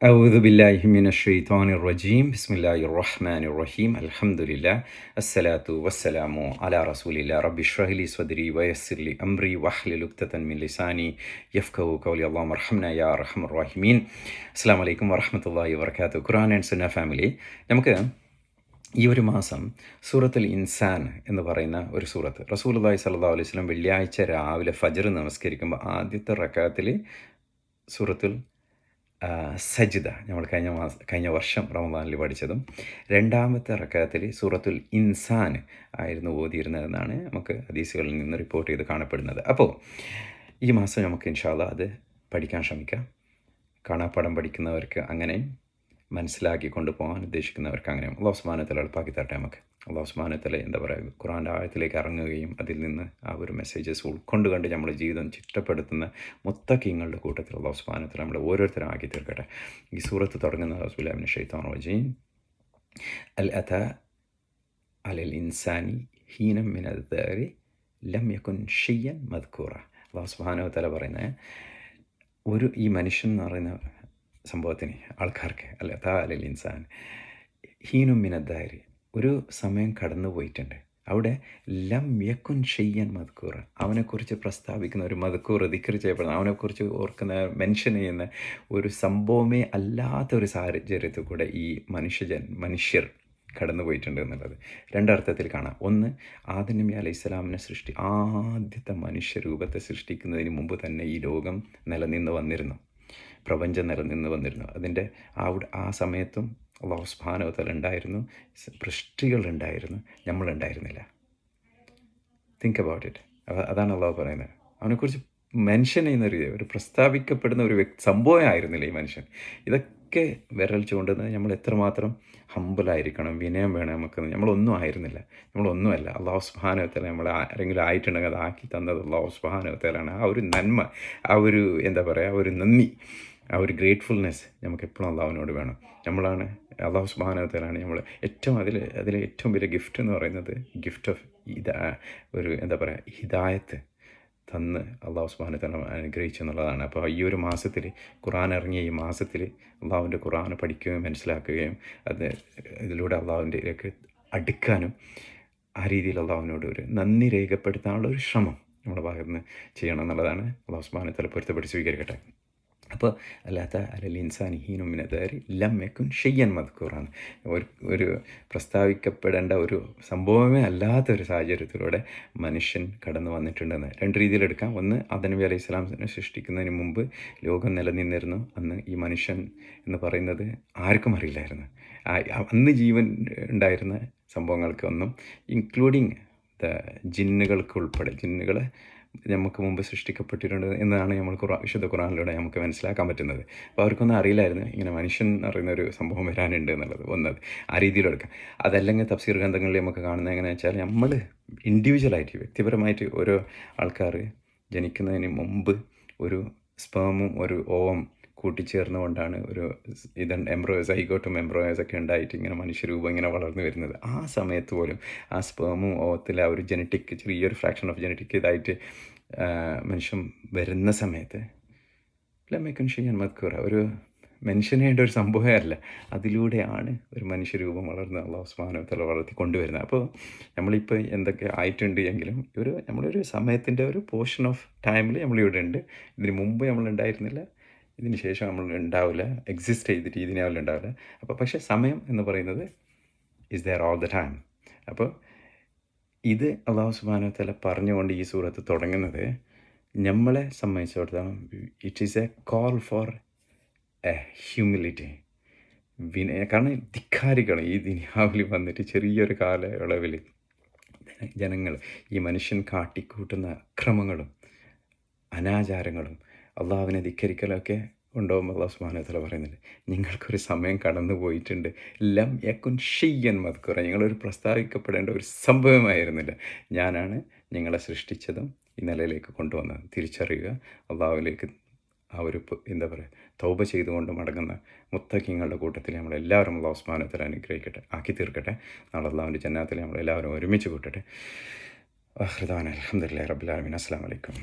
أعوذ بالله من الشيطان الرجيم بسم الله الرحمن الرحيم الحمد لله الصلاة والسلام على رسول الله رب اشرح لي صدري ويسر لي أمري واحلل عقدة من لساني يفقهوا قولي اللهم ارحمنا يا أرحم الراحمين. അസ്സലാമു അലൈക്കും വറഹ്മത്തുള്ളാഹി വബറകാതുഹു. ഖുർആൻ ആൻഡ് സുന്ന ഫാമിലി, നമുക്ക് ഈ ഒരു മാസം സൂറത്തുൽ ഇൻസാൻ എന്ന് പറയുന്ന ഒരു സൂറത്ത് റസൂലുള്ളാഹി സ്വല്ലല്ലാഹു അലൈഹി വസല്ലം വെള്ളിയാഴ്ച രാവിലെ ഫജ്ർ നമസ്കരിക്കുമ്പോൾ ആദ്യത്തെ റക്അത്തിൽ സൂറത്തുൽ സജ്ദ നമ്മൾ കഴിഞ്ഞ വർഷം റമദാനിൽ പഠിച്ചതും, രണ്ടാമത്തെ റക്അത്തിൽ സൂറത്തുൽ ഇൻസാൻ ആയിരുന്നു ഓതിയിരുന്നതെന്നാണ് നമുക്ക് ഹദീസുകളിൽ നിന്ന് റിപ്പോർട്ട് ചെയ്ത് കാണപ്പെടുന്നത്. അപ്പോൾ ഈ മാസം നമുക്ക് ഇൻഷാ അല്ലാഹ് അത് പഠിക്കാൻ ശ്രമിക്കാം. കാണാപ്പാഠം പഠിക്കുന്നവർക്ക് അങ്ങനെ, മനസ്സിലാക്കി കൊണ്ടുപോകാൻ ഉദ്ദേശിക്കുന്നവർക്ക് അങ്ങനെ അല്ലാഹു സുബ്ഹാനഹു വ തആല എളുപ്പാക്കി തരട്ടെ. നമുക്ക് അല്ലാഹു സുബ്ഹാനഹു വ തആല എന്താ പറയുക, ഖുർആൻ്റെ ആഴത്തിലേക്ക് ഇറങ്ങുകയും അതിൽ നിന്ന് ആ ഒരു മെസ്സേജസ് ഉൾക്കൊണ്ടുകൊണ്ട് നമ്മുടെ ജീവിതം ചിട്ടപ്പെടുത്തുന്ന മുത്തഖീങ്ങളുടെ കൂട്ടത്തിൽ അല്ലാഹു സുബ്ഹാനഹു വ തആല നമ്മളെ ഓരോരുത്തരും ആക്കി തീർക്കട്ടെ. ഈ സൂറത്ത് തുടങ്ങുന്ന റസൂലുള്ളാഹി മിനശ് ശൈത്വാനിർ റജീം അൽ അതാ അലൽ ഇൻസാനി ഹീനം മിനദ് ദഹരി ലം യകുൻ ഷൈഅൻ മദ്കൂറ. അല്ലാഹു സുബ്ഹാനഹു വ തആല പറയുന്നത്, ഈ മനുഷ്യൻ എന്ന് പറയുന്ന സംഭവത്തിന്, ആൾക്കാർക്ക് അല്ല അലൽ ഇൻസാൻ ഹീനും മിനദ്ദാരി, ഒരു സമയം കടന്നു പോയിട്ടുണ്ട്. അവിടെ ലം യക്കുൻ ഷെയ്യൻ മദ്കൂറ, അവനെക്കുറിച്ച് പ്രസ്താവിക്കുന്ന ഒരു മദ്കൂർ, ദിക്ർ ചെയ്യപ്പെടുന്ന, അവനെക്കുറിച്ച് ഓർക്കുന്ന, മെൻഷൻ ചെയ്യുന്ന ഒരു സംഭവമേ അല്ലാത്ത ഒരു സാഹചര്യത്തിൽ കൂടെ ഈ മനുഷ്യർ കടന്നു പോയിട്ടുണ്ട് എന്നുള്ളത് രണ്ടർത്ഥത്തിൽ കാണാം. ഒന്ന്, ആദം നബി അലൈഹി സ്വലാമിനെ ആദ്യത്തെ മനുഷ്യരൂപത്തെ സൃഷ്ടിക്കുന്നതിന് മുമ്പ് തന്നെ ഈ ലോകം നിലനിന്ന് വന്നിരുന്നു, പ്രപഞ്ചം നിലനിന്ന് വന്നിരുന്നു. അതിൻ്റെ ആ സമയത്തും അല്ലാഹു സുബ്ഹാനഹു വ തആല ഉണ്ടായിരുന്നു, സൃഷ്ടികളുണ്ടായിരുന്നു, നമ്മളുണ്ടായിരുന്നില്ല. Think about it. അതാണ് അല്ലാഹു പറയുന്നത്. അവനെക്കുറിച്ച് മെൻഷൻ ചെയ്യുന്ന ഒരു പ്രസ്താവിക്കപ്പെടുന്ന ഒരു സംഭവമായിരുന്നില്ല ഈ മനുഷ്യൻ. ഇതൊക്കെ വിരൽ ചൂണ്ടുന്നത് നമ്മൾ എത്രമാത്രം ഹംബിളായിരിക്കണം, വിനയം വേണം നമുക്ക്. നമ്മളൊന്നും ആയിരുന്നില്ല, നമ്മളൊന്നുമല്ല. അല്ലാഹു സുബ്ഹാനഹു വ തആല നമ്മളെ ആരെങ്കിലും ആയിട്ടുണ്ടെങ്കിൽ അത് ആക്കി തന്നത് അല്ലാഹു സുബ്ഹാനഹു വ തആലയാണ്. ആ ഒരു നന്മ, ആ ഒരു എന്താ പറയുക, ഒരു നന്ദി, ആ ഒരു ഗ്രേറ്റ്ഫുൾനെസ് നമുക്ക് എപ്പോഴും അള്ളാഹുവിനോട് വേണം. നമ്മളാണ്, അല്ലാഹു സുബ്ഹാനഹു വ തആലയാണ് നമ്മൾ അതിലെ ഏറ്റവും വലിയ ഗിഫ്റ്റ് എന്ന് പറയുന്നത്, ഗിഫ്റ്റ് ഓഫ് ഒരു എന്താ പറയുക, ഹിദായത്ത് തന്ന് അല്ലാഹു സുബ്ഹാനഹു വ തആല അനുഗ്രഹിച്ചു എന്നുള്ളതാണ്. അപ്പോൾ ഈ ഒരു മാസത്തിൽ, ഖുർആൻ ഇറങ്ങിയ ഈ മാസത്തിൽ അള്ളാഹുവിൻ്റെ ഖുർആൻ പഠിക്കുകയും മനസ്സിലാക്കുകയും ഇതിലൂടെ അള്ളാഹുവിൻ്റെയിലേക്ക് അടുക്കാനും ആ രീതിയിൽ അള്ളാഹുവിനോട് ഒരു നന്ദി രേഖപ്പെടുത്താനുള്ള ഒരു ശ്രമം നമ്മുടെ ഭാഗത്ത് നിന്ന് ചെയ്യണം എന്നുള്ളതാണ്. അല്ലാഹു സുബ്ഹാനഹു വ തആല പൊരുത്തപ്പെട്ട് സ്വീകരിക്കട്ടെ. അപ്പോൾ അല്ലാത്ത അലൽ ഇൻസാനി ഹീനും മിനദ് ദഹരി ലം യകുൻ ഷൈഅൻ മദ്കൂറാണ്. ഒരു പ്രസ്താവിക്കപ്പെടേണ്ട ഒരു സംഭവമേ അല്ലാത്ത ഒരു സാഹചര്യത്തിലൂടെ മനുഷ്യൻ കടന്നു വന്നിട്ടുണ്ടെന്ന് രണ്ട് രീതിയിലെടുക്കാം. ഒന്ന്, ആദം നബി അലൈഹി സ്വലാമിനെ സൃഷ്ടിക്കുന്നതിന് മുമ്പ് ലോകം നിലനിന്നിരുന്നു. അന്ന് ഈ മനുഷ്യൻ എന്ന് പറയുന്നത് ആർക്കും അറിയില്ലായിരുന്നു. അന്ന് ജീവൻ ഉണ്ടായിരുന്ന സംഭവങ്ങൾക്കൊന്നും, ഇൻക്ലൂഡിങ് ജിന്നുകൾക്ക് ഉൾപ്പെടെ, ജിന്നുകളെ നമുക്ക് മുമ്പ് സൃഷ്ടിക്കപ്പെട്ടിട്ടുണ്ട് എന്നാണ് നമ്മൾ വിശുദ്ധ ഖുർആനിലൂടെ നമുക്ക് മനസ്സിലാക്കാൻ പറ്റുന്നത്. അപ്പോൾ അവർക്കൊന്നും അറിയില്ലായിരുന്നു ഇങ്ങനെ മനുഷ്യൻ എന്ന് പറയുന്ന ഒരു സംഭവം വരാനുണ്ട് എന്നുള്ളത്. ഒന്നത് ആ രീതിയിലെടുക്കാം. അതല്ലെങ്കിൽ തഫ്സീർ ഗ്രന്ഥങ്ങളിൽ നമുക്ക് കാണുന്നത് എങ്ങനെയാണെന്ന് വെച്ചാൽ, നമ്മൾ ഇൻഡിവിജ്വലായിട്ട്, വ്യക്തിപരമായിട്ട് ഓരോ ആൾക്കാർ ജനിക്കുന്നതിന് മുമ്പ് ഒരു സ്പേമും ഒരു ഓവം കൂട്ടിച്ചേർന്നുകൊണ്ടാണ് ഒരു സൈഗോട്ടും എംബ്രോയേഴ്സ് ഒക്കെ ഉണ്ടായിട്ട് ഇങ്ങനെ മനുഷ്യരൂപം ഇങ്ങനെ വളർന്നു വരുന്നത്. ആ സമയത്ത് പോലും ആ സ്പേമും ഓവത്തിൽ ആ ഒരു ജനറ്റിക്, ചെറിയൊരു ഫ്രാക്ഷൻ ഓഫ് ജനറ്റിക് ഇതായിട്ട് മനുഷ്യൻ വരുന്ന സമയത്ത് ലമ്മയ്ക്കും ഷെയ്യാൻ മദ്കൂറ, ഒരു മെൻഷൻ ചെയ്യേണ്ട ഒരു സംഭവമല്ല, അതിലൂടെയാണ് ഒരു മനുഷ്യരൂപം വളർന്ന് അല്ലാഹു സുബ്ഹാനഹു വ തആല വളർത്തി കൊണ്ടുവരുന്നത്. അപ്പോൾ നമ്മളിപ്പോൾ എന്തൊക്കെ ആയിട്ടുണ്ട് എങ്കിലും നമ്മളൊരു സമയത്തിൻ്റെ ഒരു പോർഷൻ ഓഫ് ടൈമിൽ നമ്മളിവിടെ ഉണ്ട്. ഇതിന് മുമ്പ് നമ്മളുണ്ടായിരുന്നില്ല, ഇതിന് ശേഷം നമ്മൾ ഉണ്ടാവില്ല, എക്സിസ്റ്റ് ചെയ്തിട്ട് ഇതിനെ ഉണ്ടാവില്ല. അപ്പോൾ പക്ഷേ സമയം എന്ന് പറയുന്നത് is there all the time. അപ്പോൾ ഇത് അല്ലാഹു സുബ്ഹാനഹു വ തആല പറഞ്ഞുകൊണ്ട് ഈ സൂറത്ത് തുടങ്ങുന്നത് നമ്മളെ സംബന്ധിച്ചിടത്തോളം it is a call for a humility, കാരണം ധിക്കാരികൾ ഈ ദുനിയാവിൽ വന്നിട്ട് ചെറിയൊരു കാലയളവിൽ ജനങ്ങൾ, ഈ മനുഷ്യൻ കാട്ടിക്കൂട്ടുന്ന അക്രമങ്ങളും അനാചാരങ്ങളും അള്ളാഹുവിനെ ധിക്കരിക്കലൊക്കെ ഉണ്ടാകുമ്പോൾ അല്ലാഹു സുബ്ഹാനഹു വ തആല പറയുന്നുണ്ട്, നിങ്ങൾക്കൊരു സമയം കടന്നു പോയിട്ടുണ്ട്. ലം യകുൻ ഷൈഅൻ മദ്കൂറ, നിങ്ങളൊരു പ്രസ്താവിക്കപ്പെടേണ്ട ഒരു സംഭവമായിരുന്നില്ല. ഞാനാണ് നിങ്ങളെ സൃഷ്ടിച്ചതും ഈ നിലയിലേക്ക് കൊണ്ടുവന്നത്. തിരിച്ചറിയുക, അള്ളാഹുവിലേക്ക് ആ ഒരു എന്താ പറയുക, തൗബ ചെയ്തുകൊണ്ട് മടങ്ങുന്ന മുത്തഖീങ്ങളുടെ കൂട്ടത്തിൽ നമ്മളെല്ലാവരും അല്ലാഹു സുബ്ഹാനഹു വ തആല അനുഗ്രഹിക്കട്ടെ, ആക്കി തീർക്കട്ടെ. നാളെ അള്ളാഹുവിൻ്റെ ജന്നാത്തിൽ നമ്മളെല്ലാവരും ഒരുമിച്ച് കൂട്ടട്ടെ. ആഖിറു ദഅ്വാനാ അൽഹംദുലില്ലാഹി റബ്ബിൽ ആലമീൻ. അസ്സലാമു അലൈക്കും.